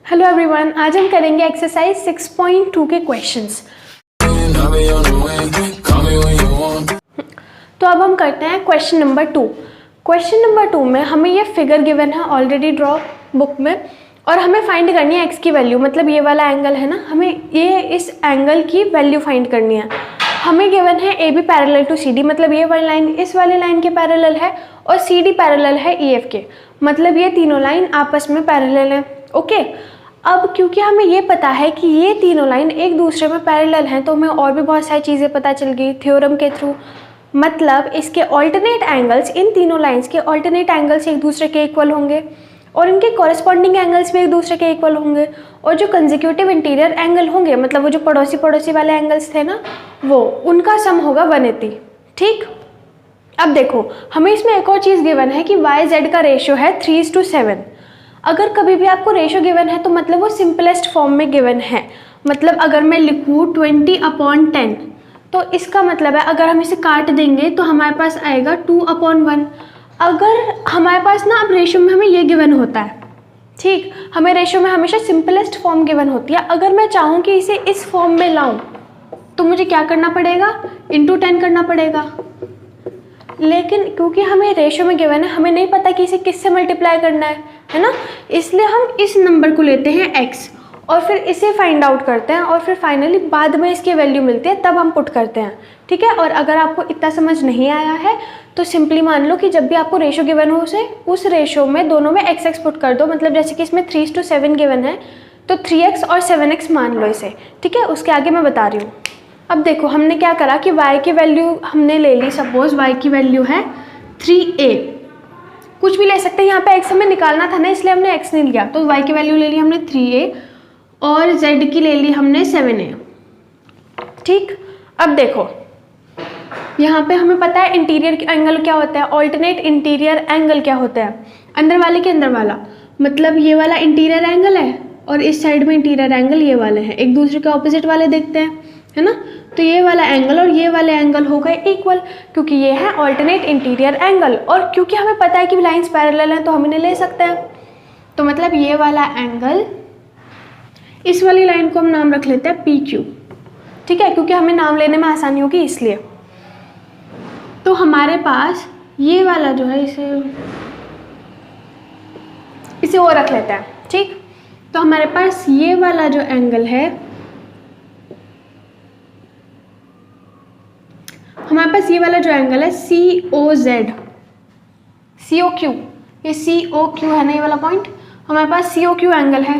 Hello everyone, आज हम करेंगे एक्सरसाइज 6.2 के क्वेश्चंस। तो अब हम करते हैं क्वेश्चन नंबर 2। क्वेश्चन नंबर 2 में हमें ये फिगर गिवन है ऑलरेडी ड्रॉ बुक में, और हमें फाइंड करनी है एक्स की वैल्यू, मतलब ये वाला एंगल है ना, हमें ये इस एंगल की वैल्यू फाइंड करनी है। हमें गिवन है A B parallel to C D, मतलब ये वाली लाइन इस वाली लाइन के पैरेलल है और सी डी पैरेलल है ई एफ के, मतलब ये तीनों लाइन आपस में पैरेलल है। ओके, अब क्योंकि हमें ये पता है कि ये तीनों लाइन एक दूसरे में पैरेलल हैं, तो हमें और भी बहुत सारी चीज़ें पता चल गई थ्योरम के थ्रू। मतलब इसके ऑल्टरनेट एंगल्स, इन तीनों लाइंस के ऑल्टरनेट एंगल्स एक दूसरे के इक्वल होंगे और इनके कॉरेस्पॉन्डिंग एंगल्स भी एक दूसरे के इक्वल होंगे, और जो कंसेक्यूटिव इंटीरियर एंगल होंगे, मतलब वो जो पड़ोसी वाले एंगल्स थे ना, वो उनका सम होगा 180। ठीक, अब देखो हमें इसमें एक और चीज़ गिवन है कि वाई जेड का रेशियो है 3:7। अगर कभी भी आपको रेशियो गिवन है तो मतलब वो सिंपलेस्ट फॉर्म में गिवन है। मतलब अगर मैं लिखूँ 20/10, तो इसका मतलब है अगर हम इसे काट देंगे तो हमारे पास आएगा 2/1। अगर हमारे पास ना अब रेशियो में हमें ये गिवन होता है, ठीक, हमें रेशियो में हमेशा सिंपलेस्ट फॉर्म गिवन होती है। अगर मैं चाहूँ कि इसे इस फॉर्म में लाऊं तो मुझे क्या करना पड़ेगा, × 10 करना पड़ेगा। लेकिन क्योंकि हमें रेशियो में गिवन है, हमें नहीं पता कि इसे किससे मल्टीप्लाई करना है ना, इसलिए हम इस नंबर को लेते हैं x और फिर इसे फाइंड आउट करते हैं, और फिर फाइनली बाद में इसकी वैल्यू मिलती है तब हम पुट करते हैं। ठीक है, और अगर आपको इतना समझ नहीं आया है तो सिंपली मान लो कि जब भी आपको रेशियो गिवन हो उस रेशियो में दोनों में x पुट कर दो। मतलब जैसे कि इसमें 3:7 गिवन है तो 3x और 7x मान लो इसे। ठीक है, उसके आगे मैं बता रही हूँ। अब देखो हमने क्या करा कि y की वैल्यू हमने ले ली, सपोज y की वैल्यू है 3a, कुछ भी ले सकते हैं, यहाँ पे x हमें निकालना था ना इसलिए हमने x नहीं लिया, तो y की वैल्यू ले ली हमने 3a और z की ले ली हमने 7a। ठीक, अब देखो यहाँ पे हमें पता है इंटीरियर एंगल क्या होता है, ऑल्टरनेट इंटीरियर एंगल क्या होता है, अंदर वाले के अंदर वाला, मतलब ये वाला इंटीरियर एंगल है और इस साइड में इंटीरियर एंगल ये वाले हैं, एक दूसरे के ऑपोजिट वाले देखते हैं, है ना। तो ये वाला एंगल और ये वाले एंगल हो गए इक्वल, क्योंकि ये है ऑल्टरनेट इंटीरियर एंगल, और क्योंकि हमें पता है कि लाइंस पैरेलल हैं तो हम इन्हें ले सकते हैं। तो मतलब ये वाला एंगल, इस वाली लाइन को हम नाम रख लेते हैं PQ। ठीक है, क्योंकि हमें नाम लेने में आसानी होगी इसलिए। तो हमारे पास ये वाला जो है इसे और रख लेते हैं। ठीक, तो हमारे पास ये वाला जो एंगल है, हमारे पास ये वाला जो एंगल है COZ, COQ, ये COQ है ना, ये वाला पॉइंट, हमारे पास COQ एंगल है,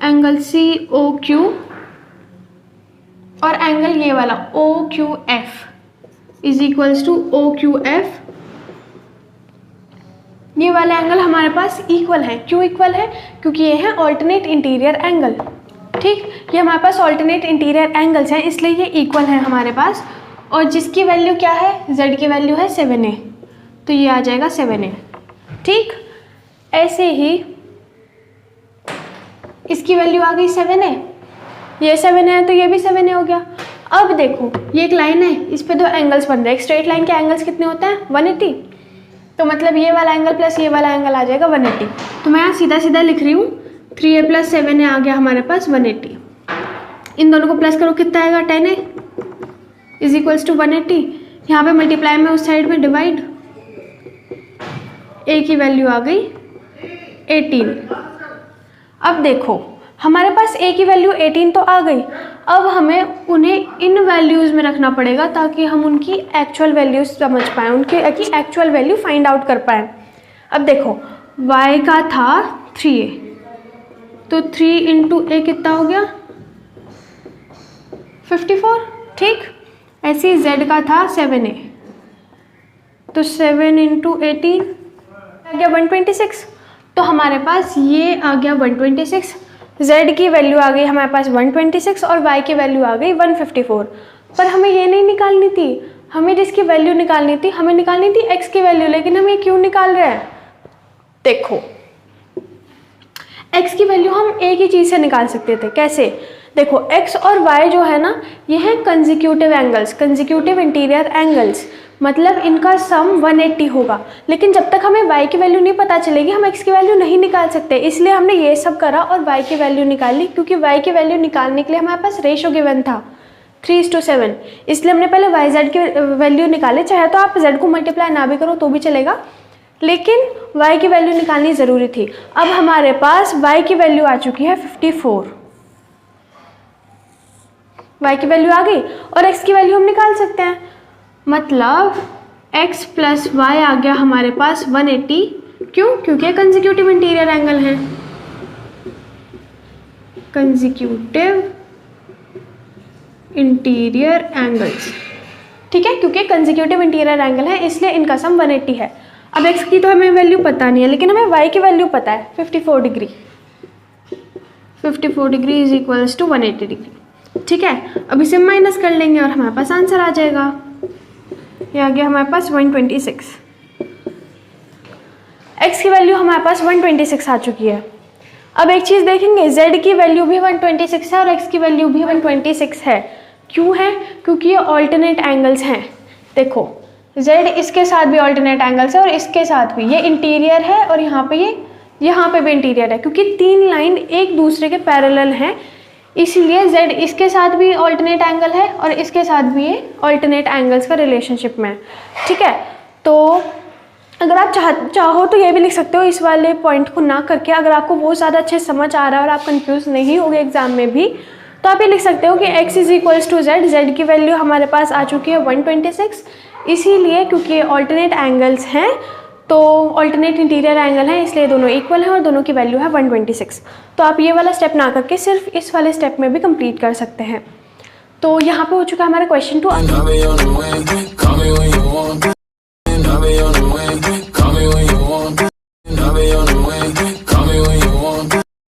एंगल COQ, और एंगल ये वाला OQF is equals to OQF। ये वाला एंगल हमारे पास इक्वल है। क्यों इक्वल है? क्योंकि ये है ऑल्टरनेट इंटीरियर एंगल। ठीक, ये हमारे पास ऑल्टरनेट इंटीरियर एंगल्स हैं इसलिए ये इक्वल है हमारे पास, और जिसकी वैल्यू क्या है, z की वैल्यू है 7a, तो ये आ जाएगा 7a। ठीक, ऐसे ही इसकी वैल्यू आ गई 7a, ये 7a है तो ये भी 7a हो गया। अब देखो ये एक लाइन है, इस पे दो एंगल्स बन रहे हैं, एक स्ट्रेट लाइन के एंगल्स कितने होते हैं 180, तो मतलब ये वाला एंगल प्लस ये वाला एंगल आ जाएगा 180। तो मैं यहाँ सीधा सीधा लिख रही हूँ 3a + 7a आ गया हमारे पास 180। इन दोनों को प्लस करो कितना आएगा 10a इज इक्वल्स टू 180। यहाँ पे मल्टीप्लाई में उस साइड में डिवाइड, a की वैल्यू आ गई 18। अब देखो हमारे पास a की वैल्यू 18 तो आ गई, अब हमें उन्हें इन वैल्यूज़ में रखना पड़ेगा ताकि हम उनकी एक्चुअल वैल्यूज समझ पाएँ, उनकी एक्चुअल वैल्यू फाइंड आउट कर पाएँ। अब देखो y का था 3a, तो 3 × a कितना हो गया 54। ठीक, ऐसे ही z का था 7a, तो 7 × 18 आ गया 126, तो हमारे पास ये आ गया 126। z की वैल्यू आ गई हमारे पास 126 और y की वैल्यू आ गई 154। पर हमें ये नहीं निकालनी थी, हमें जिसकी वैल्यू निकालनी थी, हमें निकालनी थी x की वैल्यू, लेकिन हम ये क्यों निकाल रहे हैं, देखो x की वैल्यू हम एक ही चीज़ से निकाल सकते थे। कैसे? देखो x और y जो है ना, ये हैं consecutive angles, consecutive interior angles. मतलब इनका सम 180 होगा। लेकिन जब तक हमें y की वैल्यू नहीं पता चलेगी हम x की वैल्यू नहीं निकाल सकते, इसलिए हमने ये सब करा और y की वैल्यू निकाली। क्योंकि y की वैल्यू निकालने के लिए हमारे पास रेशो गिवन था 3:7, इसलिए हमने पहले yz की वैल्यू निकाले। चाहे तो आप z को मल्टीप्लाई ना भी करो तो भी चलेगा, लेकिन y की वैल्यू निकालनी ज़रूरी थी। अब हमारे पास y की वैल्यू आ चुकी है 54, y की वैल्यू आ गई और x की वैल्यू हम निकाल सकते हैं। मतलब x प्लस वाई आ गया हमारे पास 180। क्यों? क्योंकि कंसेक्यूटिव इंटीरियर एंगल है, कंसेक्यूटिव इंटीरियर एंगल्स, ठीक है। क्योंकि कंसेक्यूटिव इंटीरियर एंगल है इसलिए इनका सम 180 है। अब x की तो हमें वैल्यू पता नहीं है, लेकिन हमें y की वैल्यू पता है 54 डिग्री। 54 degree is equals to 180 degree, ठीक है। अब इसे माइनस कर लेंगे और हमारे पास आंसर आ जाएगा। ये आ गया हमारे पास 126। x की वैल्यू हमारे पास 126 आ चुकी है। अब एक चीज़ देखेंगे, z की वैल्यू भी 126 है और x की वैल्यू भी 126 है। क्यों है? क्योंकि ये ऑल्टरनेट एंगल्स हैं। देखो z इसके साथ भी ऑल्टरनेट एंगल्स है और इसके साथ भी, ये इंटीरियर है और यहाँ पे भी इंटीरियर है। क्योंकि तीन लाइन एक दूसरे के पैरेलल हैं, इसीलिए z इसके साथ भी ऑल्टरनेट एंगल है और इसके साथ भी ये ऑल्टरनेट एंगल्स का रिलेशनशिप में है, ठीक है। तो अगर आप चाहो तो ये भी लिख सकते हो इस वाले पॉइंट को ना करके। अगर आपको बहुत ज़्यादा अच्छे समझ आ रहा है और आप कंफ्यूज नहीं होगे एग्जाम में भी, तो आप ये लिख सकते हो कि x is equals to z। z की वैल्यू हमारे पास आ चुकी है 126, इसीलिए क्योंकि ऑल्टरनेट एंगल्स हैं तो ऑल्टरनेट इंटीरियर एंगल है, इसलिए दोनों इक्वल हैं और दोनों की वैल्यू है 126। तो आप ये वाला स्टेप ना करके सिर्फ इस वाले स्टेप में भी कंप्लीट कर सकते हैं। तो यहाँ पे हो चुका है हमारा क्वेश्चन 2।